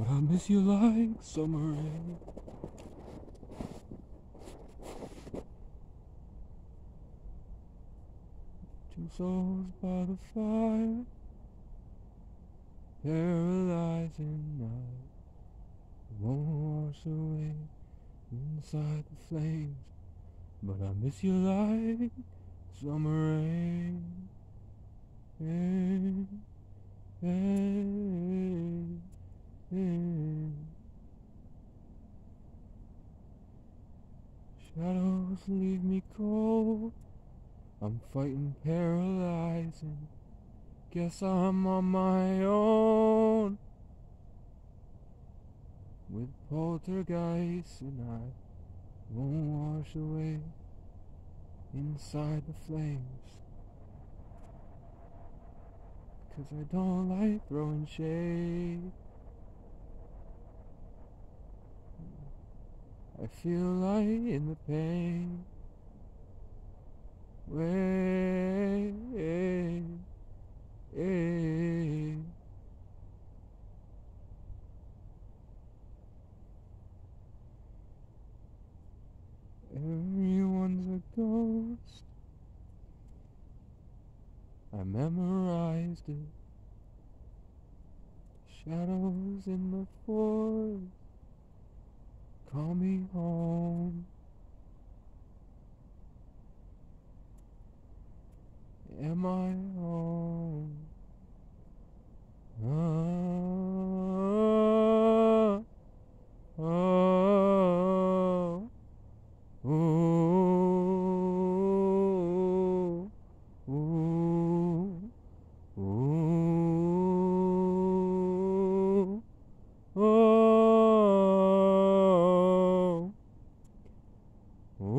but I miss you like summer rain. Two souls by the fire, paralyzing night, won't wash away inside the flames, but I miss you like summer rain. Hey, hey, hey. Shadows leave me cold, I'm fighting paralyzing, guess I'm on my own. With poltergeist and I won't wash away inside the flames, 'cause I don't like throwing shade. I feel light in the pain. Wait, everyone's a ghost. I memorized it. Shadows in the forest, call me home. Am I home? Oh, oh, oh, oh, oh, oh, oh.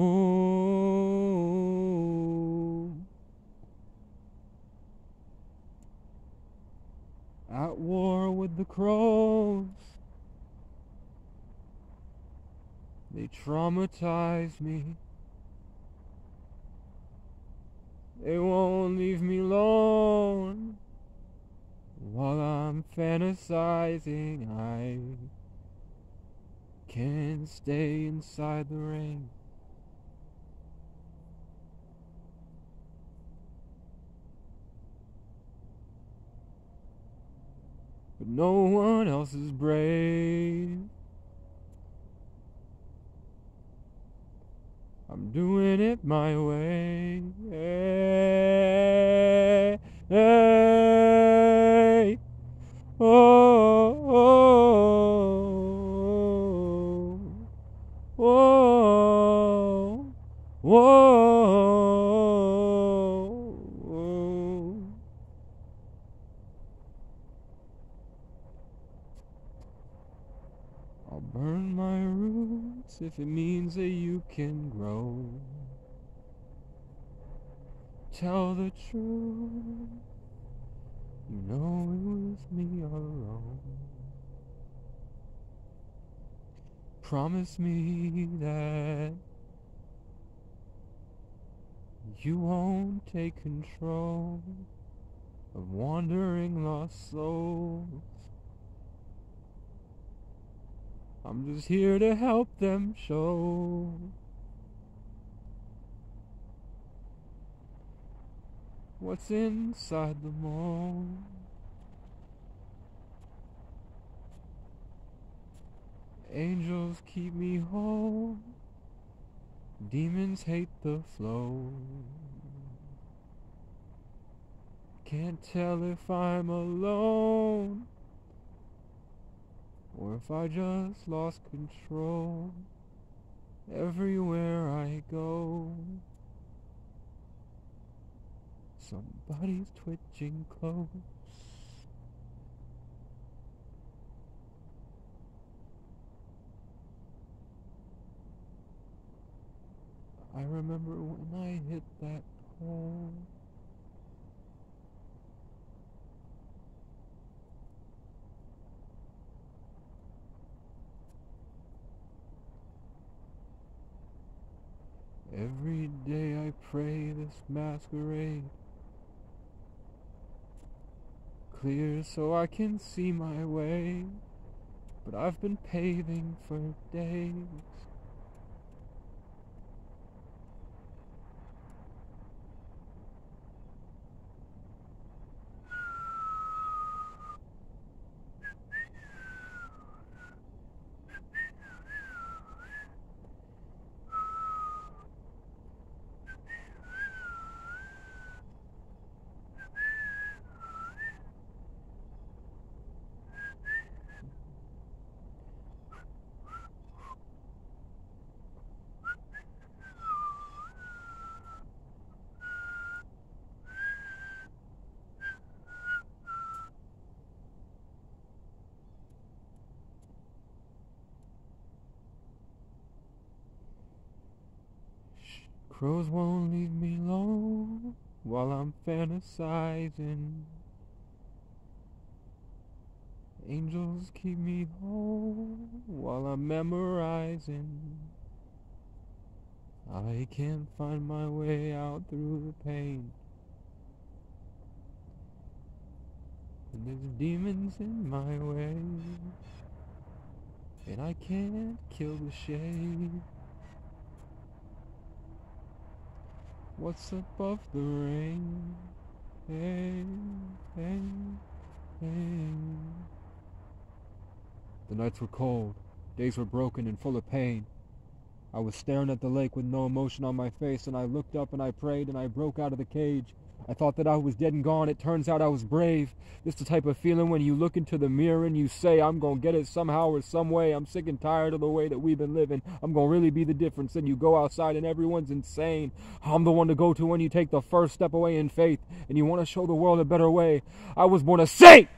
At war with the crows, they traumatize me. They won't leave me alone. While I'm fantasizing, I can't stay inside the rain. But no one else is brave. I'm doing it my way. Hey, hey, oh, oh, oh, whoa. I'll burn my roots if it means that you can grow. Tell the truth, you know it was me all along. Promise me that you won't take control of wandering lost souls. I'm just here to help them show what's inside the mold. Angels keep me whole, demons hate the flow. Can't tell if I'm alone or if I just lost control. Everywhere I go, somebody's twitching close. I remember when I hit that hole. Every day I pray this masquerade clear so I can see my way. but I've been paving for days. Crows won't leave me alone while I'm fantasizing. Angels keep me home while I'm memorizing. I can't find my way out through the pain, and there's demons in my way, and I can't kill the shade. What's above the rain? Hey, hey, hey. The nights were cold, days were broken and full of pain. I was staring at the lake with no emotion on my face, and I looked up and I prayed and I broke out of the cage. I thought that I was dead and gone. It turns out I was brave. This is the type of feeling when you look into the mirror and you say, I'm gonna get it somehow or some way. I'm sick and tired of the way that we've been living. I'm gonna really be the difference. And you go outside and everyone's insane. I'm the one to go to when you take the first step away in faith and you want to show the world a better way. I was born a saint!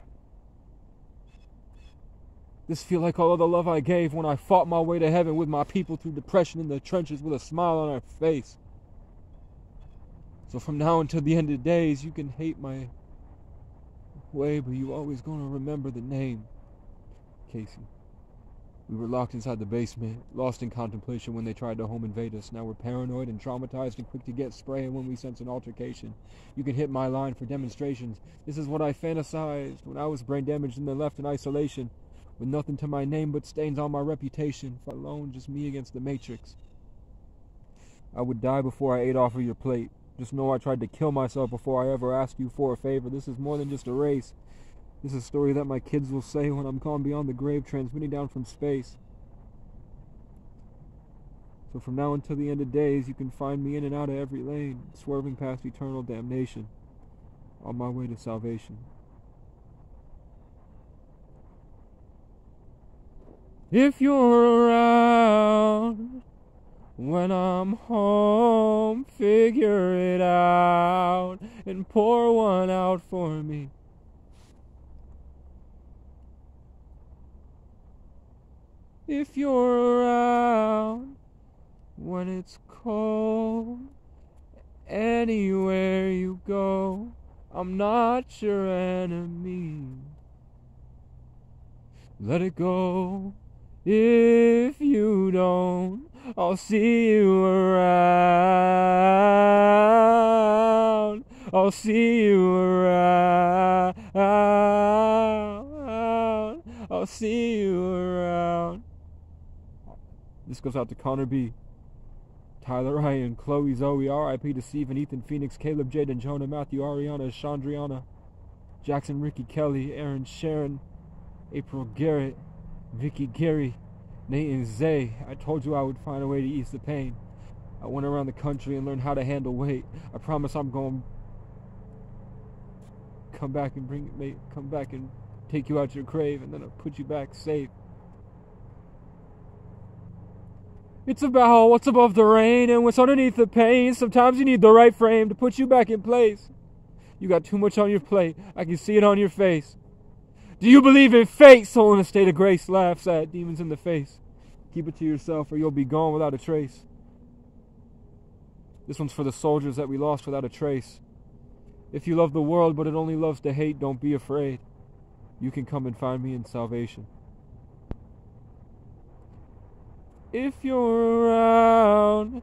This feel like all of the love I gave when I fought my way to heaven with my people through depression in the trenches with a smile on our face. So from now until the end of days, you can hate my way, but you always gonna remember the name. Casey. We were locked inside the basement, lost in contemplation when they tried to home invade us. Now we're paranoid and traumatized and quick to get spraying when we sense an altercation. You can hit my line for demonstrations. This is what I fantasized when I was brain damaged and then left in isolation, with nothing to my name but stains on my reputation. If alone, just me against the matrix. I would die before I ate off of your plate. Just know I tried to kill myself before I ever asked you for a favor. This is more than just a race. This is a story that my kids will say when I'm gone beyond the grave, transmitting down from space. So from now until the end of days, you can find me in and out of every lane, swerving past eternal damnation, on my way to salvation. If you're around when I'm home, figure it out and pour one out for me. If you're around when it's cold, anywhere you go, I'm not your enemy. Let it go. If you don't, I'll see you around. I'll see you around. I'll see you around. This goes out to Connor B, Tyler Ryan, Chloe, Zoe, R.I.P. to Steven, Ethan, Phoenix, Caleb, Jaden, Jonah, Matthew, Ariana, Chandriana, Jackson, Ricky, Kelly, Aaron, Sharon, April, Garrett, Vicky, Gary, Nate, and Zay. I told you I would find a way to ease the pain. I went around the country and learned how to handle weight. I promise I'm going to come back and take you out your grave, and then I'll put you back safe. It's about what's above the rain and what's underneath the pain. Sometimes you need the right frame to put you back in place. You got too much on your plate. I can see it on your face. Do you believe in fate? Soul in a state of grace laughs at demons in the face. Keep it to yourself or you'll be gone without a trace. This one's for the soldiers that we lost without a trace. If you love the world but it only loves to hate, don't be afraid. You can come and find me in salvation. If you're around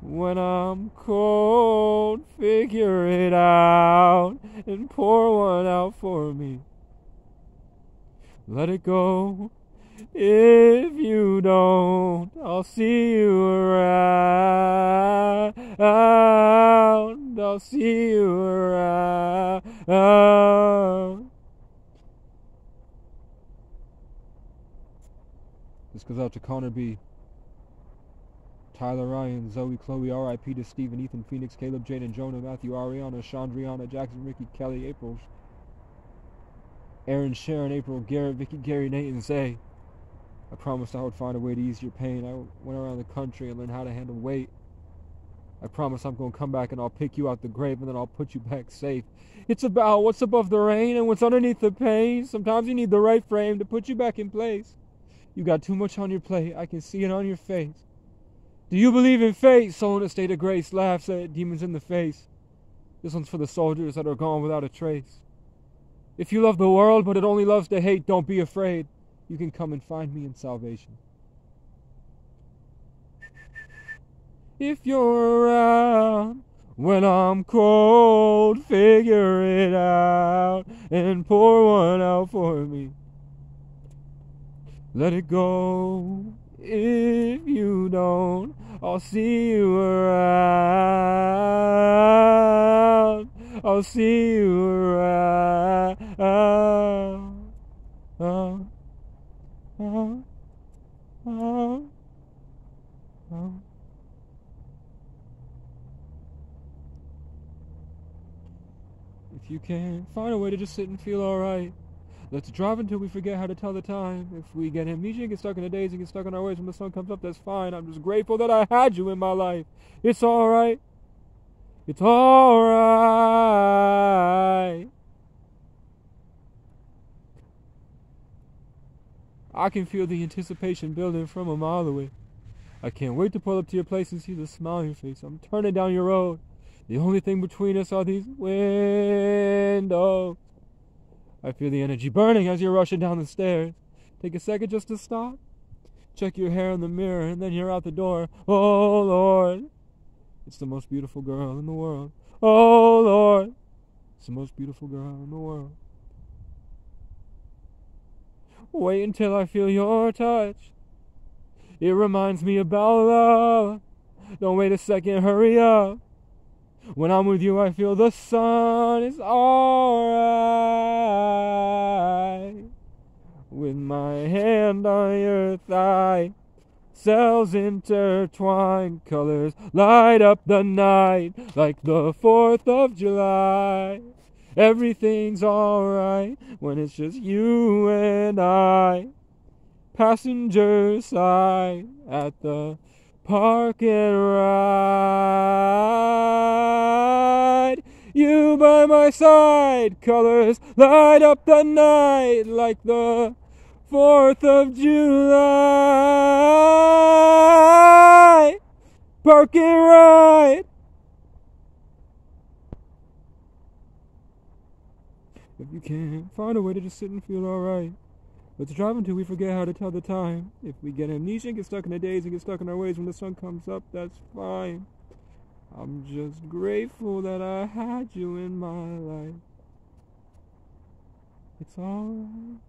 when I'm cold, figure it out and pour one out for me. Let it go. If you don't, I'll see you around. I'll see you around. This goes out to Connor B, Tyler Ryan, Zoe, Chloe, R.I.P. to Stephen, Ethan, Phoenix, Caleb, Jane, and Jonah, Matthew, Ariana, Chandriana, Jackson, Ricky, Kelly, April, Aaron, Sharon, April, Garrett, Vicky, Gary, Nate, and Zay. I promised I would find a way to ease your pain. I went around the country and learned how to handle weight. I promise I'm going to come back and I'll pick you out the grave and then I'll put you back safe. It's about what's above the rain and what's underneath the pain. Sometimes you need the right frame to put you back in place. You got too much on your plate. I can see it on your face. Do you believe in fate? Soul in a state of grace laughs at demons in the face. This one's for the soldiers that are gone without a trace. If you love the world but it only loves to hate, don't be afraid. You can come and find me in salvation. If you're around when I'm cold, figure it out and pour one out for me. Let it go. If you don't, I'll see you around. I'll see you around. If you can't find a way to just sit and feel alright, let's drive until we forget how to tell the time. If we get amnesia and get stuck in the days and get stuck in our ways when the sun comes up, that's fine. I'm just grateful that I had you in my life. It's alright. It's alright. I can feel the anticipation building from a mile away. I can't wait to pull up to your place and see the smile on your face. I'm turning down your road. The only thing between us are these windows. I feel the energy burning as you're rushing down the stairs. Take a second just to stop. Check your hair in the mirror and then you're out the door. Oh Lord, it's the most beautiful girl in the world. Oh Lord, it's the most beautiful girl in the world. Wait until I feel your touch. It reminds me about love. Don't wait a second, hurry up. When I'm with you, I feel the sun is alright. With my hand on your thigh, cells intertwined, colors light up the night like the 4th of July. Everything's alright when it's just you and I. Passenger side at the park and ride. You by my side, colors light up the night like the 4th of July. Park and ride. If you can't find a way to just sit and feel alright, let's drive until we forget how to tell the time. If we get amnesia and get stuck in the days and get stuck in our ways when the sun comes up, that's fine. I'm just grateful that I had you in my life. It's alright.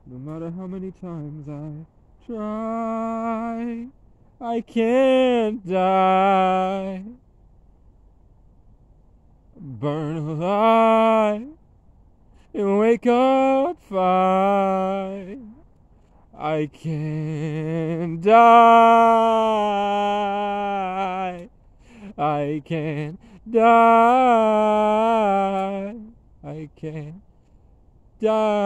No matter how many times I try, I can't die. Burn alive and wake up fine. I can't die. I can't die. I can't die.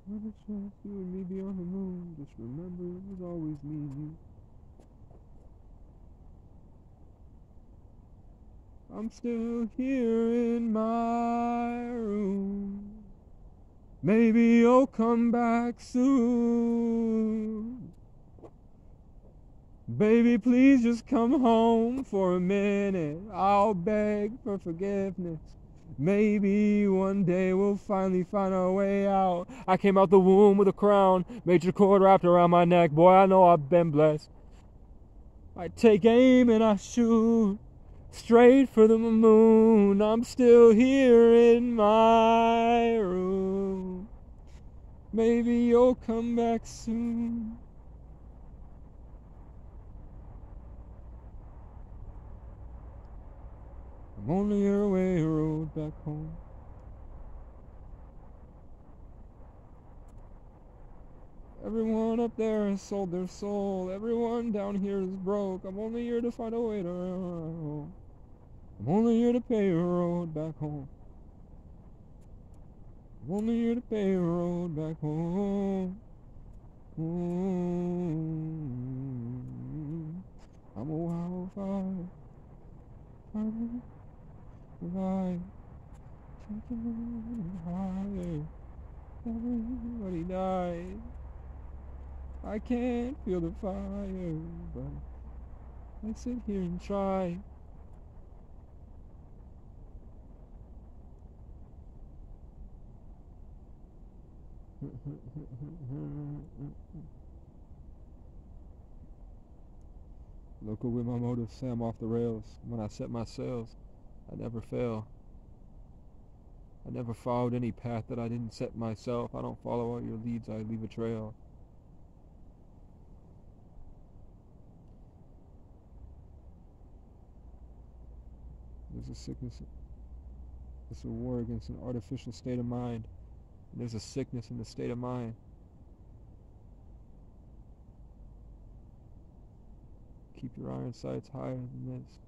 What a chance, you and me be on the moon. Just remember it was always me and you. I'm still here in my room. Maybe you'll come back soon. Baby, please just come home for a minute. I'll beg for forgiveness. Maybe one day we'll finally find our way out. I came out the womb with a crown, major cord wrapped around my neck. Boy, I know I've been blessed. I take aim and I shoot straight for the moon. I'm still here in my room. Maybe you'll come back soon. I'm only a way road back home. Everyone up there has sold their soul. Everyone down here is broke. I'm only here to find a way to home. I'm only here to pay a road back home. I'm only here to pay a road back home. I'm a wildfire. Right, something higher. Everybody died. I can't feel the fire, but I sit here and try. Look with my motives say I'm off the rails. When I set my sails, I never fail. I never followed any path that I didn't set myself. I don't follow all your leads, I leave a trail. There's a sickness, it's a war against an artificial state of mind. And there's a sickness in the state of mind. Keep your iron sights higher than this.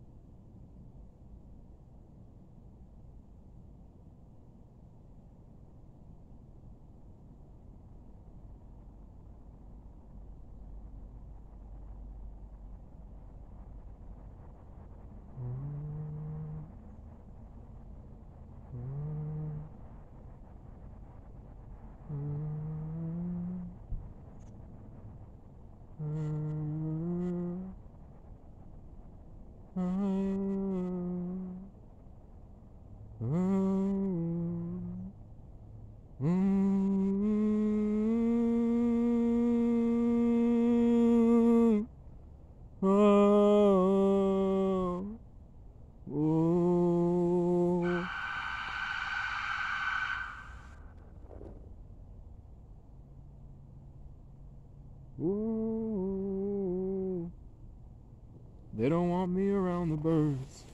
They don't want me around the birds.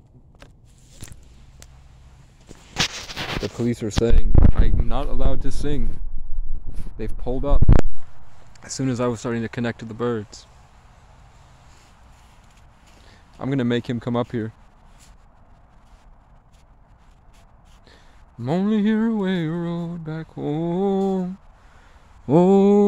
The police are saying I'm not allowed to sing. They've pulled up as soon as I was starting to connect to the birds. I'm gonna make him come up here. I'm only here away road back home. Oh.